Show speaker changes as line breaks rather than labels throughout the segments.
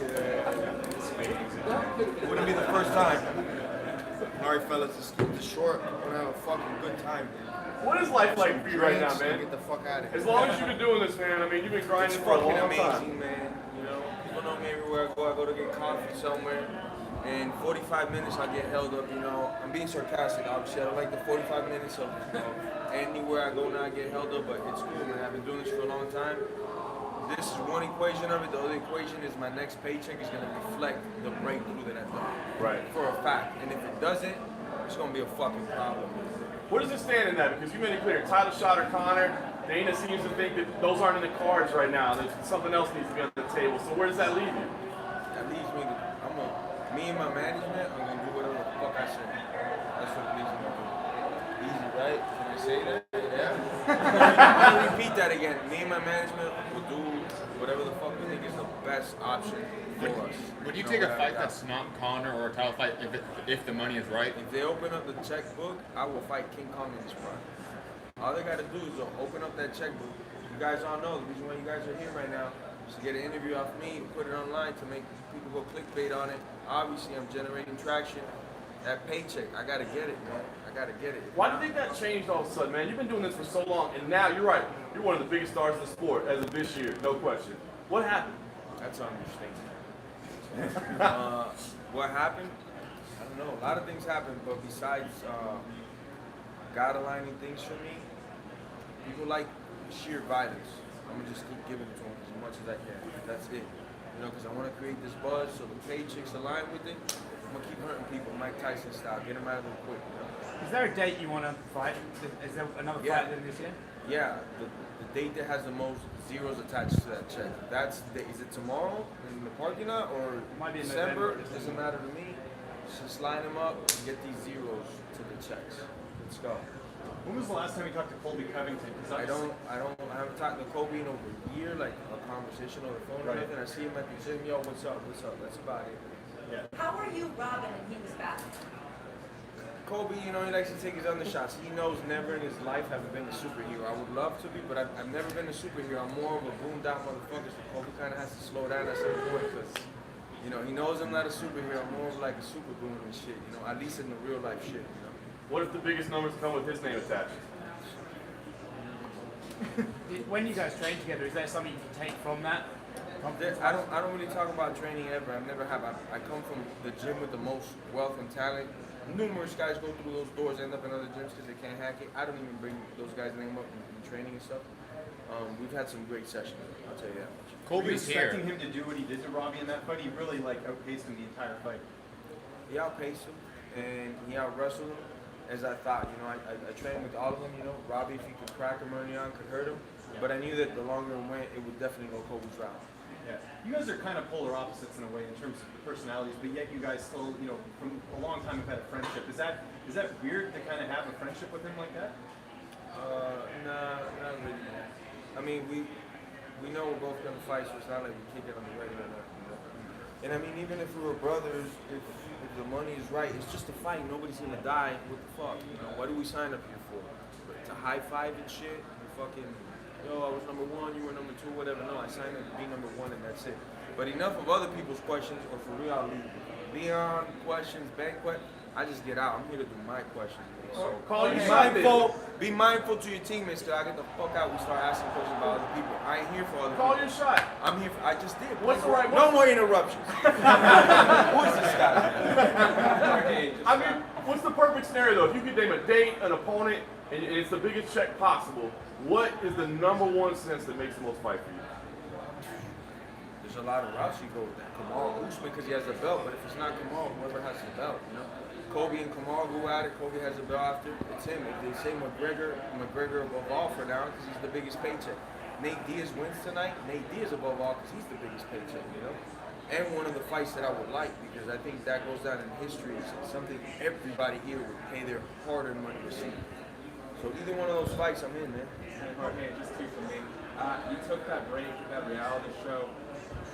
It wouldn't be the first time. All right, fellas, it's short. We're gonna have a fucking good time.
What is life like for you right now,
Drinks, and
man?
get the fuck out of here.
As long as you've been doing this, man, I mean, you've been
It's
grinding for a
fucking
long
amazing,
time.
man. You know, people know me everywhere I go. I go to get coffee somewhere. In 45 minutes, I get held up. You know, I'm being sarcastic, obviously. I don't like the 45 minutes of anywhere I go now, I get held up. But it's cool, man. I've been doing this for a long time. This is one equation of it. The other equation is my next paycheck is going to reflect the breakthrough that I've done.
Right.
For a fact. And if it doesn't, it's going to be a fucking problem.
Where does it stand in that? Because you made it clear, title shot or Conor, Dana seems to think that those aren't in the cards right now. There's something else needs to be on the table. So where does that leave you?
That leaves me to, me and my management, I'm going to do whatever the fuck I say. That's what it leaves me to do. Easy, right? Can I say that? Yeah. I'll repeat that again. Me and my management will do whatever the fuck we think is the best option for us.
Would you take a fight that's not Conor or a title fight if the money is right?
If they open up the checkbook, I will fight King Kong in this prime. All they got to do is open up that checkbook. You guys all know the reason why you guys are here right now is to get an interview off me, put it online to make people go clickbait on it. Obviously, I'm generating traction. That paycheck, I got to get it, man. I got to get it.
Why do you think that changed all of a sudden, man? You've been doing this for so long, and now you're right. You're one of the biggest stars in the sport as of this year, no question. What happened?
That's understatement. What happened? I don't know. A lot of things happened, but besides God aligning things for me, people like sheer violence. I'm gonna just keep giving it to them as much as I can. That's it. You know, because I want to create this buzz so the paychecks align with it. I'm gonna keep hurting people, Mike Tyson style, get them out of there quick. You know?
Is there a date you want to fight? Is there another fight in this year?
Yeah, the date that has the most zeros attached to that check. That's is it tomorrow in the parking lot or
Might be in
December?
November.
It doesn't matter to me. Just line them up and get these zeros to the checks. Let's go.
When was the last time you talked to Colby Covington?
I haven't talked to Kobe in over a year, like a conversation on the phone or
Right.
anything. I see him at the gym, yo, what's up? That's about it.
Yeah.
How are you Robin and he was Batman?
Kobe, you know, he likes to take his undershots. He knows never in his life have I been a superhero. I would love to be, but I've never been a superhero. I'm more of a boomed out motherfucker, so Kobe kind of has to slow down at some point because, you know, he knows I'm not a superhero. I'm more of like a super goon and shit, you know, at least in the real life shit, you know.
What if the biggest numbers come with his name attached?
When you guys train together, is there something you can take from that?
I don't really talk about training ever. I never have. I come from the gym with the most wealth and talent. Numerous guys go through those doors, end up in other gyms because they can't hack it. I don't even bring those guys' name up in training and stuff. We've had some great sessions. I'll tell you that much.
Were you
Colby's here.
expecting him to do what he did to Robbie in that fight? He really outpaced him the entire fight.
He outpaced him and he out wrestled him as I thought. You know, I trained with all of them. You know, Robbie, if he could crack him early on, could hurt him. But I knew that the longer it went, it would definitely go Kobe's route.
Yeah. You guys are kind of polar opposites in a way in terms of the personalities, but yet you guys still, you know, from a long time have had a friendship. Is that weird to kind of have a friendship with him like that?
Nah, not really. I mean, we know we're both gonna fight, so it's not like we kick it on the regular. You know? And I mean, even if we were brothers, if the money is right, it's just a fight. Nobody's gonna die. What the fuck? You know, what do we sign up here for? To high five and shit? And fucking, yo, I was number one, you were number two, whatever. No, I signed up to be number one, and that's it. But enough of other people's questions, or for real, I'll leave. Leon questions, banquet. I just get out. I'm here to do my questions. Man. So
Call your
be
shot,
mindful. Be mindful to your teammates. Cause I get the fuck out. We start asking questions about other people. I ain't here for other
Call
people.
your shot.
I'm here. I just did.
What's the right?
No more interruptions. Who is this guy?
I mean, what's the perfect scenario though? If you could name a date, an opponent, and it's the biggest check possible, what is the number one sense that makes the most fight for you?
There's a lot of routes you go with that. Kamal Usman because he has a belt, but if it's not Kamal, whoever has the belt, you know. Kobe and Kamal go at it. Kobe has a belt after. It's him. If they say McGregor above all for now because he's the biggest paycheck. Nate Diaz wins tonight. Nate Diaz above all because he's the biggest paycheck, you know. And one of the fights that I would like because I think that goes down in history. It's something everybody here would pay their hard-earned money to see. So either one of those fights, I'm in, man.
Jorge, just two for me. You took that break, that reality show.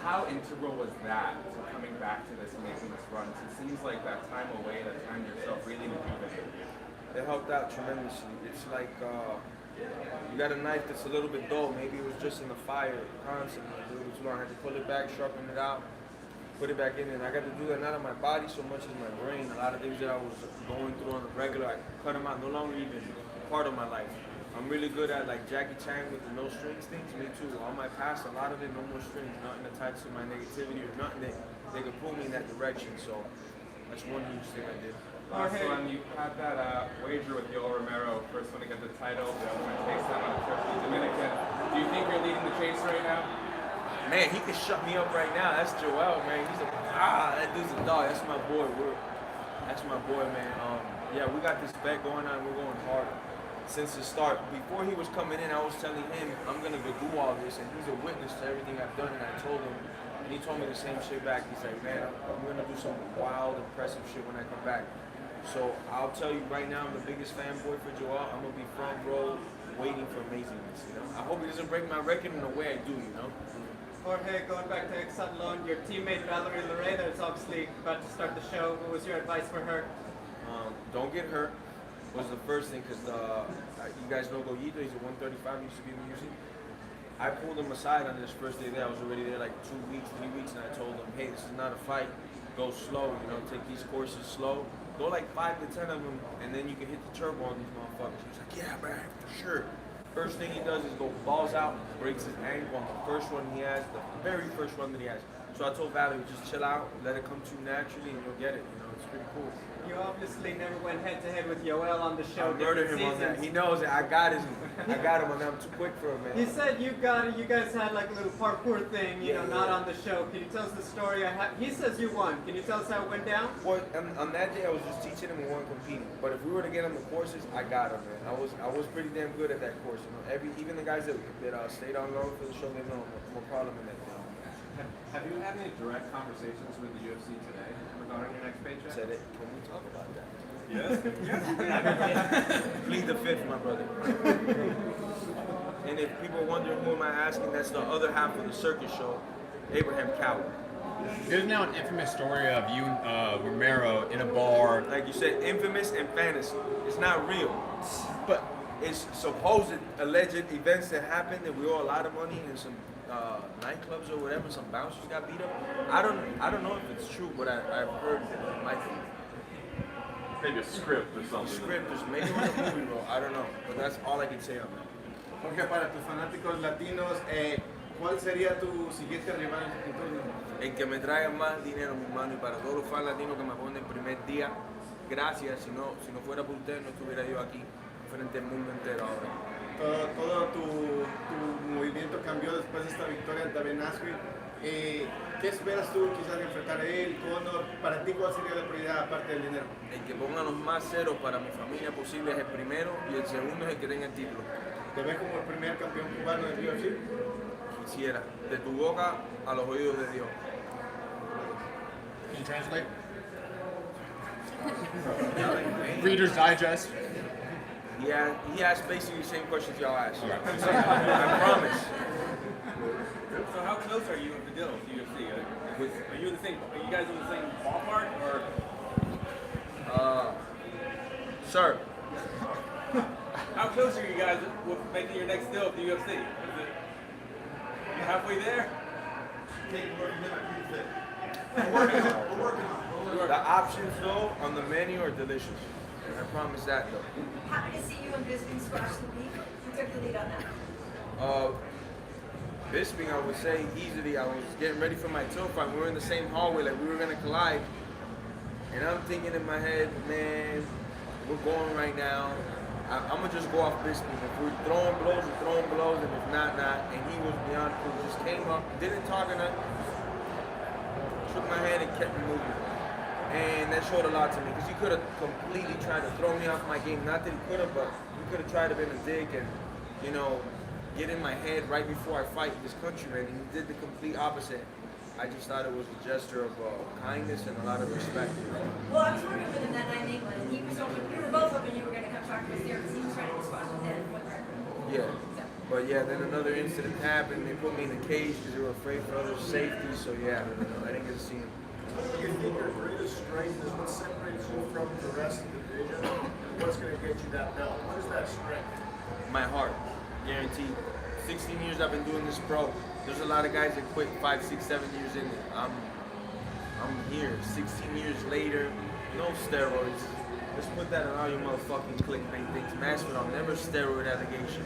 How integral was that to coming back to this and making this run? It seems like that time away, that time yourself really rejuvenated you.
It helped out tremendously. It's like you got a knife that's a little bit dull. Maybe it was just in the fire constantly. A little too long. I had to pull it back, sharpen it out, put it back in, and I got to do that not on my body so much as my brain. A lot of things that I was going through on the regular, I cut them out, no longer even part of my life. I'm really good at like Jackie Chan with the no strings things. Me too. All my past, a lot of it, no more strings, nothing attached to my negativity or nothing that they could pull me in that direction. So that's one huge thing I did.
Last one, you had that wager with Yoel Romero, first one to get the title, the other one takes time on the trip to the Dominican. Do you think you're leading the chase right now?
Man, he could shut me up right now. That's Joel, man. He's that dude's a dog. That's my boy. That's my boy, man. Yeah, we got this bet going on. We're going hard since the start. Before he was coming in, I was telling him I'm gonna go do all this, and he's a witness to everything I've done. And I told him, and he told me the same shit back. He's like, man, I'm gonna do some wild, impressive shit when I come back. So I'll tell you right now, I'm the biggest fanboy for Joel. I'm gonna be front row, waiting for amazingness. You know, I hope he doesn't break my record in the way I do. You know.
Jorge, going back to Exatlón, your teammate Valerie Loreda is obviously about to start the show. What was your advice for her?
Don't get hurt was the first thing, because you guys know Goyito, he's a 135, used to be in the music. I pulled him aside on this first day there. I was already there like 2 weeks, 3 weeks, and I told him, hey, this is not a fight. Go slow, you know, take these courses slow. Go like 5 to 10 of them, and then you can hit the turbo on these motherfuckers. He's like, yeah, man, for sure. First thing he does is go balls out, breaks his ankle on the first one he has, the very first run that he has. So I told Valerie, just chill out, let it come to you naturally, and you'll get it. You know, it's pretty cool.
You obviously never went head to head with Yoel on the show.
I murdered him on that. He knows it. I got him on that. I'm too quick for him, man.
He said you guys had like a little parkour thing, you know, not on the show. Can you tell us the story? He says you won. Can you tell us how it went down?
Well, on that day I was just teaching him and wasn't competing. But if we were to get on the courses, I got him, man. I was pretty damn good at that course. You know, even the guys that stayed on low for the show, they know no problem in that.
Have you had any direct conversations with the UFC today regarding your next paycheck?
Said it. Can we talk about that?
Yes.
Plead the fifth, my brother. And if people are wondering who am I asking, that's the other half of the circus show, Abraham Coward.
There's now an infamous story of you, Romero, in a bar.
Like you said, infamous and fantasy. It's not real.
But
It's supposed alleged events that happened, and we owe a lot of money in some nightclubs or whatever. Some bouncers got beat up. I don't know if it's true, but I've heard that it might be.
Maybe a script or something.
Script or maybe on a movie role. I don't know, but that's all I can say on that.
Jorge, para tus fanáticos latinos, ¿cuál sería tu siguiente rival en turno?
El que me traiga más dinero, mi hermano, y para todos los fans latinos que me ponen el primer día, gracias. Si no fuera por ustedes, no estuviera yo aquí frente al mundo entero ahora.
Todo tu movimiento cambió después de esta victoria ante Ben Askren. ¿Qué esperas tú quizás de enfrentar a él, Conor? Para ti, ¿cuál sería la prioridad aparte del dinero?
El que ponga los más ceros para mi familia posible es el primero, y el segundo es el que tenga el título.
¿Te ves como el primer campeón cubano del UFC?
Quisiera, de tu boca a los oídos de Dios.
Can you translate? Reader's Digest.
He asked basically the same questions y'all asked. I promise.
So how close are you with the deal with UFC? Are you in the same? Are you guys in the same ballpark or?
Sir,
How close are you guys with making your next deal with the UFC? Is it you halfway there?
the options though on the menu are delicious. I promise that though.
Happy to see you and Bisping squash the beef. Who took the lead on that?
Bisping, I would say easily. I was getting ready for my tilt fight. We were in the same hallway, like we were gonna collide. And I'm thinking in my head, man, we're going right now. I'm gonna just go off Bisping. If we're throwing blows, we're throwing blows, and if not, not. And he was beyond cool. Just came up, didn't talk or nothing. Shook my hand and kept me moving. And that showed a lot to me because he could have completely tried to throw me off my game. Not that he could have, but he could have tried to be a dick and, you know, get in my head right before I fight this countryman. And he did the complete opposite. I just thought it was a gesture of kindness and a lot of respect.
Well, I was working with him that night in England, and he was hoping, we were both hoping you were going to come talk to us there because he was ready to squash the dead for the record.
Yeah. But yeah, then another incident happened. They put me in a cage because they were afraid for others' safety. So yeah, I didn't get to see him.
Do you think your greatest strength is what separates you from the rest of the division? And what's going to get you that belt? What is that strength?
My heart, guaranteed. 16 years I've been doing this pro. There's a lot of guys that quit 5, 6, 7 years in it. I'm here 16 years later, no steroids. Let's put that on all your motherfucking clickbait things. Masvidal, never steroid allegation.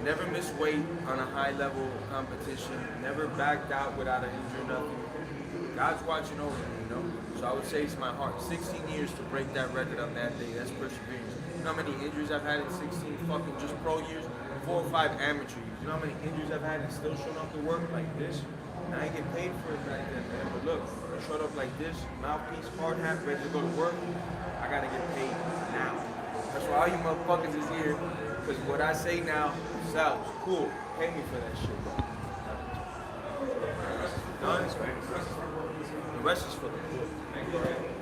Never missed weight on a high level competition. Never backed out without an injury, nothing. God's watching over me, you know? So I would say it's my heart. 16 years to break that record on that day. That's perseverance. You know how many injuries I've had in 16 fucking just pro years? 4 or 5 amateur years. You know how many injuries I've had and still showing up to work like this? And I ain't get paid for it back then, man. But look, I showed up like this, mouthpiece, hard hat, ready to go to work. I gotta get paid now. That's why all you motherfuckers is here. Because what I say now sells. Cool. Pay me for that shit, bro. Done. The rest is for the poor.